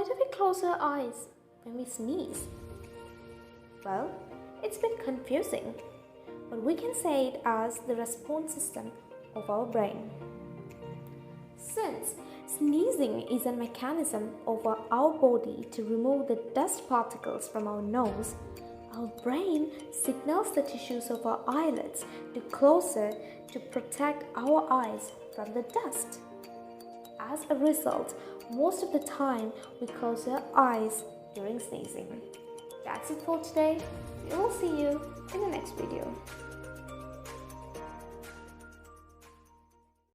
Why do we close our eyes when we sneeze? Well, it's a bit confusing, but we can say it as the response system of our brain. Since sneezing is a mechanism of our body to remove the dust particles from our nose, our brain signals the tissues of our eyelids to closer to protect our eyes from the dust. As a result, most of the time we close our eyes during sneezing. That's it for today. We will see you in the next video.